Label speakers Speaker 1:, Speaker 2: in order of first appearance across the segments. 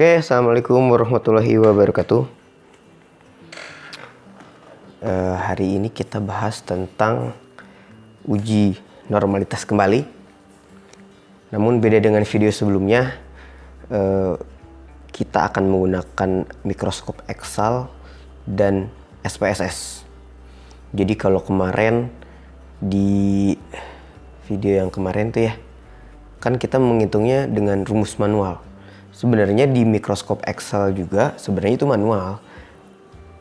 Speaker 1: Oke, assalamualaikum warahmatullahi wabarakatuh. Hari ini kita bahas tentang uji normalitas kembali. Namun beda dengan video sebelumnya, kita akan menggunakan mikroskop Excel dan SPSS. Jadi kalau kemarin di video yang kemarin tuh ya, kan kita menghitungnya dengan rumus manual. Sebenarnya di mikroskop Excel juga sebenarnya itu manual.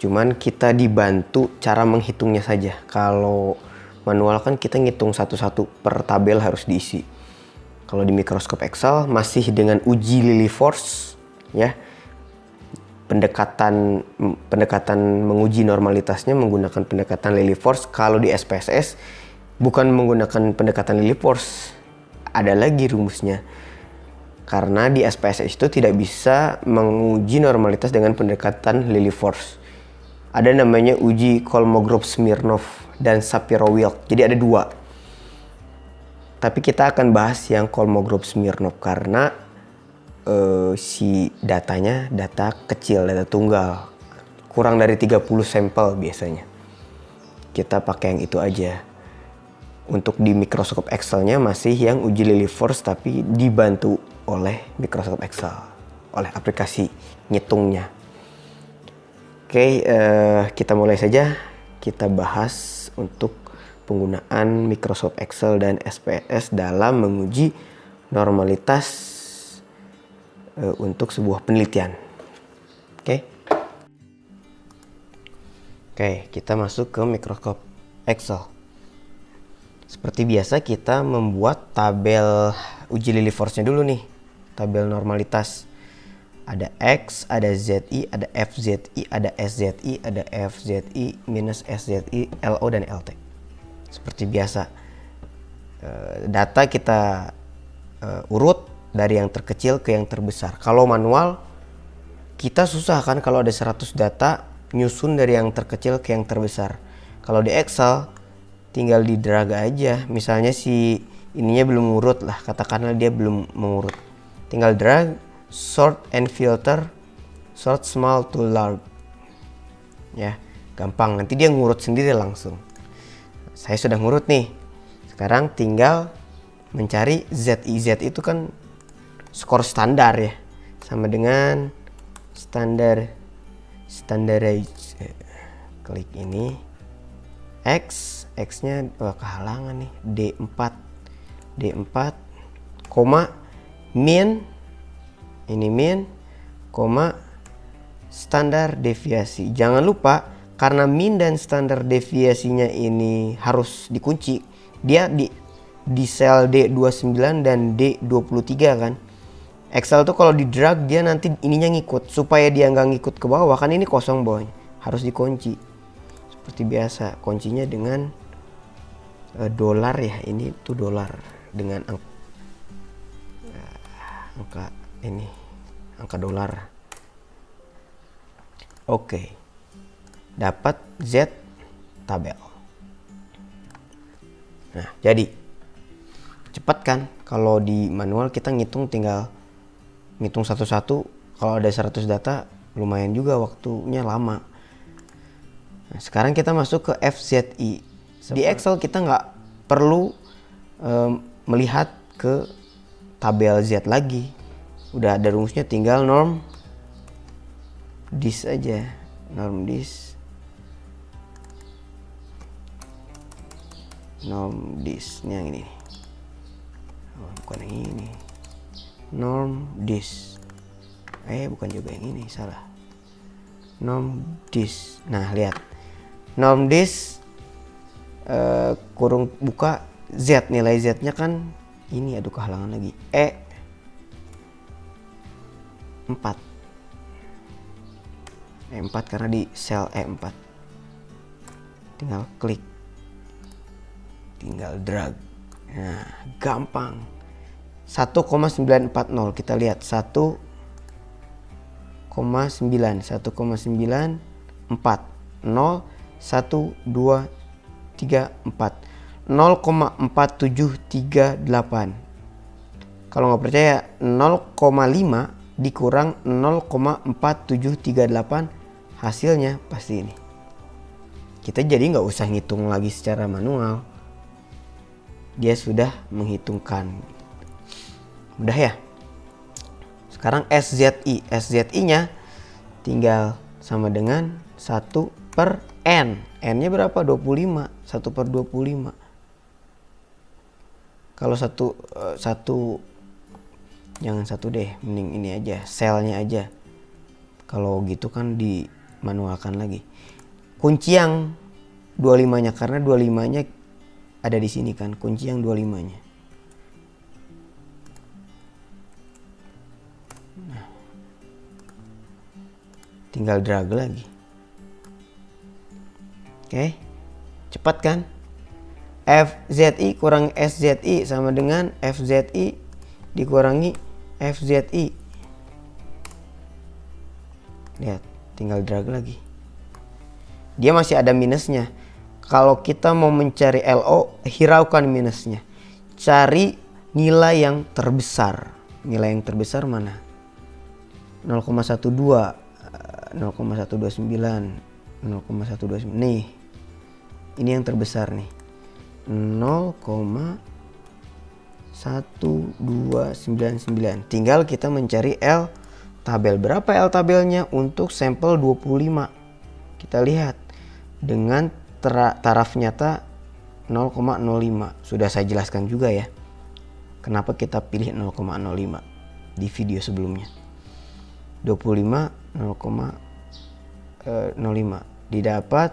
Speaker 1: Cuman kita dibantu cara menghitungnya saja. Kalau manual kan kita ngitung satu-satu per tabel harus diisi. Kalau di mikroskop Excel masih dengan uji Lillie force ya. Pendekatan menguji normalitasnya menggunakan pendekatan Lillie force. Kalau di SPSS bukan menggunakan pendekatan Lillie force. Ada lagi rumusnya. Karena di SPSS itu tidak bisa menguji normalitas dengan pendekatan Lillie force. Ada namanya uji Kolmogorov-Smirnov dan Shapiro-Wilk. Jadi ada dua. Tapi kita akan bahas yang Kolmogorov-Smirnov karena si datanya data kecil, data tunggal. Kurang dari 30 sampel biasanya. Kita pakai yang itu aja. Untuk di mikroskop Excel-nya masih yang uji Lillie force tapi dibantu oleh mikroskop Excel, oleh aplikasi ngitungnya. Oke, kita mulai saja. Kita bahas untuk penggunaan mikroskop Excel dan SPSS dalam menguji normalitas untuk sebuah penelitian. Oke, kita masuk ke mikroskop Excel. Seperti biasa kita membuat tabel uji Lillie force-nya dulu nih. Tabel normalitas. Ada X, ada ZI, ada FZI, ada SZI, ada FZI minus SZI, LO dan LT. Seperti biasa. Data kita urut dari yang terkecil ke yang terbesar. Kalau manual kita susah kan kalau ada 100 data nyusun dari yang terkecil ke yang terbesar. Kalau di Excel tinggal di drag aja. Misalnya si ininya belum ngurut lah, katakanlah dia belum mengurut. Tinggal drag, sort and filter, sort small to large. Ya, gampang. Nanti dia ngurut sendiri langsung. Saya sudah ngurut nih. Sekarang tinggal mencari ZI. Z itu kan skor standar ya. Sama dengan standardized. Klik ini. X-nya kehalangan nih. D4, koma, min, ini min, koma, standar deviasi. Jangan lupa karena min dan standar deviasinya ini harus dikunci. Dia di sel D29 dan D23 kan. Excel tuh kalau di drag dia nanti ininya ngikut. Supaya dia nggak ngikut ke bawah kan ini kosong bawahnya. Harus dikunci. Seperti biasa kuncinya dengan dolar ya. Ini tuh dolar dengan angka ini, angka dolar. Oke. Dapat Z tabel. Nah, jadi cepat kan? Kalau di manual kita tinggal ngitung satu-satu. Kalau ada 100 data lumayan juga waktunya lama. Nah, sekarang kita masuk ke FZI. Di Excel kita nggak perlu melihat ke tabel Z lagi. Udah ada rumusnya, tinggal norm dis aja. Norm dis. Norm dis-nya yang ini. Oh, bukan yang ini. Norm dis. Bukan juga yang ini, salah. Norm dis. Nah, lihat. Norm dis kurung buka Z, nilai Z-nya kan ini, aduh kehalangan lagi. E4 karena di sel E4. Tinggal klik, tinggal drag. Nah, gampang. 1,940 kita lihat 1,9 1,94 0 1 2 3 4 0,4738. Kalau nggak percaya 0,5 dikurang 0,4738, hasilnya pasti ini. Kita jadi nggak usah ngitung lagi secara manual, dia sudah menghitungkan. Mudah ya. Sekarang SZI nya tinggal sama dengan 1/n. N-nya berapa? 25. 1/25. Kalau satu jangan satu deh, mending ini aja, selnya aja. Kalau gitu kan dimanualkan lagi. Kunci yang 25-nya, karena 25-nya ada di sini kan, kunci yang 25-nya. Nah, tinggal drag lagi. Oke, cepat kan? FZI kurang SZI sama dengan FZI dikurangi FZI. Lihat, tinggal drag lagi. Dia masih ada minusnya. Kalau kita mau mencari LO, hiraukan minusnya. Cari nilai yang terbesar. Nilai yang terbesar mana? 0,12, 0,129, 0,129. Nih, ini yang terbesar nih. 0,1299. Tinggal kita mencari L tabel. Berapa L tabelnya untuk sampel 25? Kita lihat dengan taraf nyata 0,05. Sudah saya jelaskan juga ya kenapa kita pilih 0,05 di video sebelumnya. 25 0,05 didapat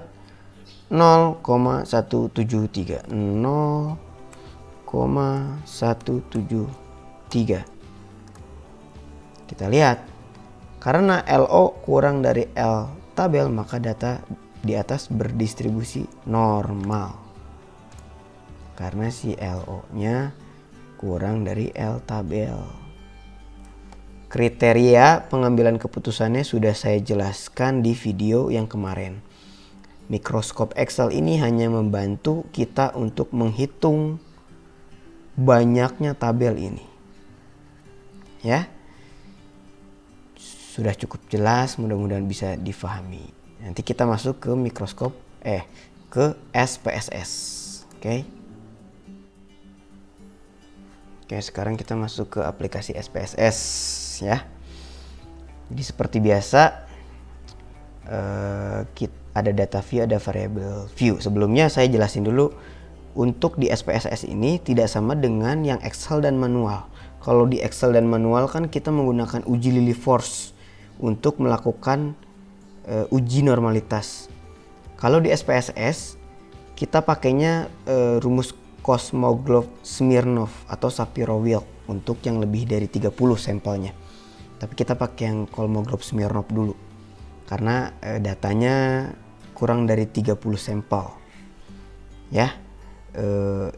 Speaker 1: 0,173. 0,173. Kita lihat, karena LO kurang dari L tabel, maka data di atas berdistribusi normal. Karena si LO-nya kurang dari L tabel. Kriteria pengambilan keputusannya sudah saya jelaskan di video yang kemarin. Mikroskop Excel ini hanya membantu kita untuk menghitung banyaknya tabel ini. Ya. Sudah cukup jelas, mudah-mudahan bisa difahami. Nanti kita masuk ke mikroskop ke SPSS. Oke. Oke, sekarang kita masuk ke aplikasi SPSS ya. Jadi seperti biasa ada data view, ada variable view. Sebelumnya saya jelasin dulu, untuk di SPSS ini tidak sama dengan yang Excel dan manual. Kalau di Excel dan manual kan kita menggunakan uji Lilliefors untuk melakukan uji normalitas. Kalau di SPSS kita pakainya rumus Kolmogorov-Smirnov atau Shapiro-Wilk untuk yang lebih dari 30 sampelnya. Tapi kita pakai yang Kolmogorov-Smirnov dulu karena datanya kurang dari 30 sampel. Ya.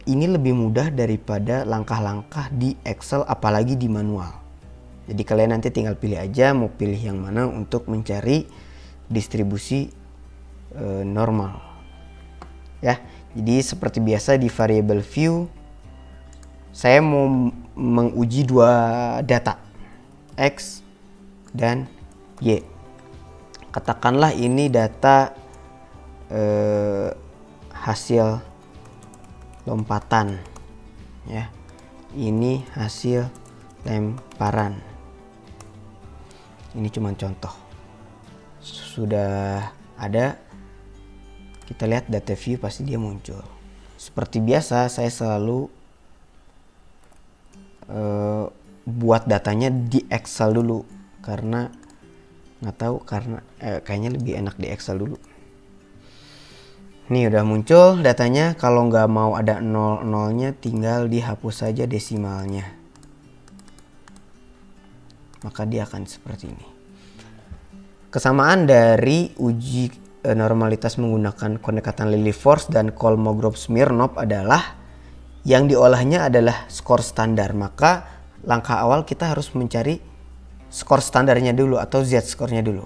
Speaker 1: Ini lebih mudah daripada langkah-langkah di Excel, apalagi di manual. Jadi kalian nanti tinggal pilih aja mau pilih yang mana untuk mencari distribusi normal. Ya, jadi seperti biasa di variable view saya mau menguji dua data, X dan Y. Katakanlah ini data hasil lompatan ya. Ini hasil lemparan. Ini cuma contoh. Sudah ada, kita lihat data view pasti dia muncul. Seperti biasa saya selalu buat datanya di Excel dulu karena nggak tahu, karena kayaknya lebih enak di Excel dulu. Nih udah muncul datanya. Kalau nggak mau ada 00-nya tinggal dihapus saja desimalnya, maka dia akan seperti ini. Kesamaan dari uji normalitas menggunakan pendekatan Lilliefors dan Kolmogorov-Smirnov adalah yang diolahnya adalah skor standar. Maka langkah awal kita harus mencari skor standarnya dulu atau Z-skornya dulu.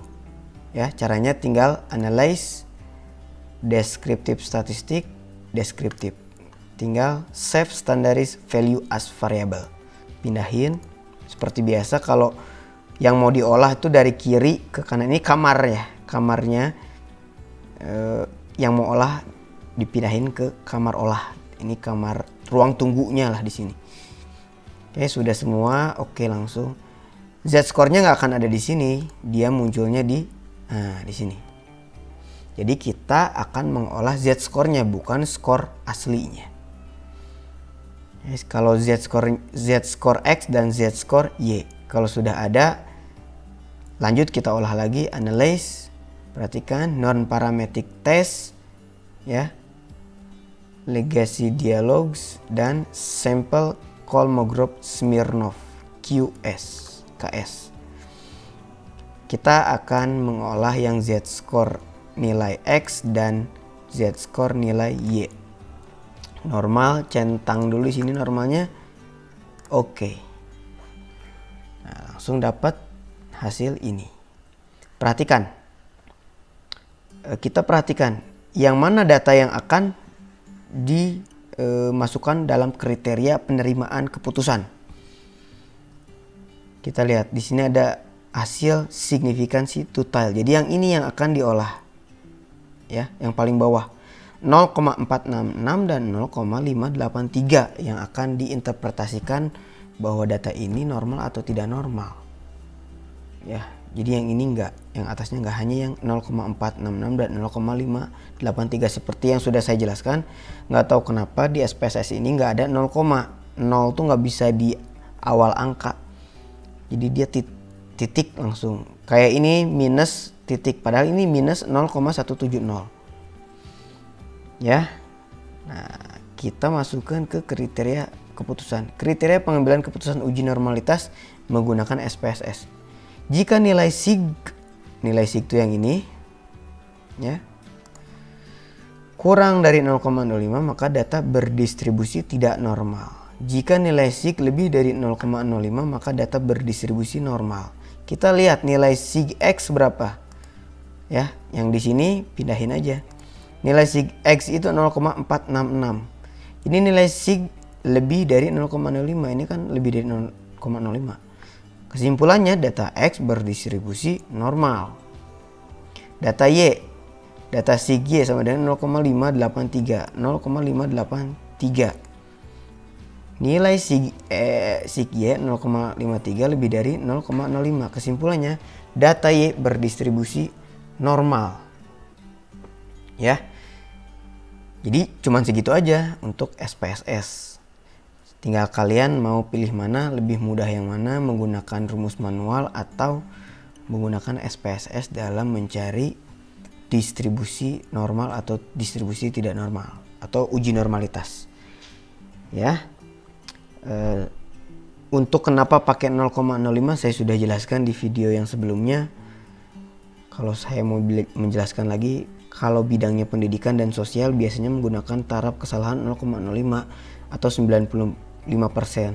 Speaker 1: Ya, caranya tinggal analyze descriptive statistik, descriptive. Tinggal save standardized value as variable. Pindahin seperti biasa. Kalau Yang mau diolah itu dari kiri ke kanan. Ini kamar ya, kamarnya yang mau olah dipindahin ke kamar olah. Ini kamar ruang tunggunya lah di sini. Oke, sudah semua. Oke, langsung. Z-score-nya nggak akan ada di sini, dia munculnya di sini. Jadi kita akan mengolah Z-score-nya, bukan skor aslinya. Kalau Z-score X dan Z-score Y, kalau sudah ada, lanjut kita olah lagi, analyze. Perhatikan non-parametric test, ya, legacy dialogues dan sample Kolmogorov-Smirnov KS. Kita akan mengolah yang Z-score nilai X dan Z-score nilai Y. Normal, centang dulu di sini normalnya. Oke. Nah, langsung dapat hasil ini. Perhatikan. Kita perhatikan yang mana data yang akan dimasukkan dalam kriteria penerimaan keputusan. Kita lihat di sini ada hasil signifikansi total. Jadi yang ini yang akan diolah. Ya, yang paling bawah 0,466 dan 0,583 yang akan diinterpretasikan bahwa data ini normal atau tidak normal. Ya, jadi yang ini enggak, yang atasnya enggak, hanya yang 0,466 dan 0,583 seperti yang sudah saya jelaskan. Nggak tahu kenapa di SPSS ini nggak ada 0, tuh nggak bisa di awal angka. Jadi dia titik langsung. Kayak ini minus titik, padahal ini minus 0,170. Ya. Nah, kita masukkan ke kriteria keputusan. Kriteria pengambilan keputusan uji normalitas menggunakan SPSS. Jika nilai sig itu yang ini, ya, kurang dari 0,05 maka data berdistribusi tidak normal. Jika nilai sig lebih dari 0,05 maka data berdistribusi normal. Kita lihat nilai sig X berapa. Ya, yang di sini pindahin aja. Nilai sig X itu 0,466. Ini nilai sig lebih dari 0,05. Ini kan lebih dari 0,05. Kesimpulannya data X berdistribusi normal. Data Y, data sig Y sama dengan 0,583. 0,583. Nilai sig Y 0,53 lebih dari 0,05. Kesimpulannya data Y berdistribusi normal. Ya. Jadi cuman segitu aja untuk SPSS. Tinggal kalian mau pilih mana, lebih mudah yang mana, menggunakan rumus manual atau menggunakan SPSS dalam mencari distribusi normal atau distribusi tidak normal atau uji normalitas. Ya. Untuk kenapa pakai 0,05 saya sudah jelaskan di video yang sebelumnya. Kalau saya mau menjelaskan lagi, kalau bidangnya pendidikan dan sosial biasanya menggunakan taraf kesalahan 0,05 atau 95%.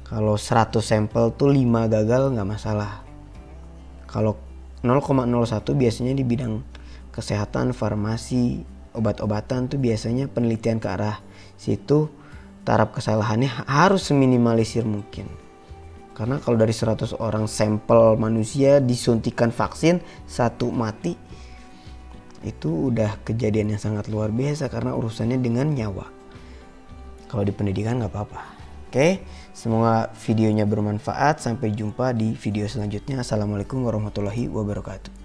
Speaker 1: Kalau 100 sampel tuh 5 gagal nggak masalah. Kalau 0,01 biasanya di bidang kesehatan, farmasi, obat-obatan tuh biasanya penelitian ke arah situ. Taraf kesalahannya harus seminimalisir mungkin. Karena kalau dari 100 orang sampel manusia disuntikan vaksin, 1 mati, itu udah kejadian yang sangat luar biasa karena urusannya dengan nyawa. Kalau di pendidikan nggak apa-apa. Oke, semoga videonya bermanfaat. Sampai jumpa di video selanjutnya. Assalamualaikum warahmatullahi wabarakatuh.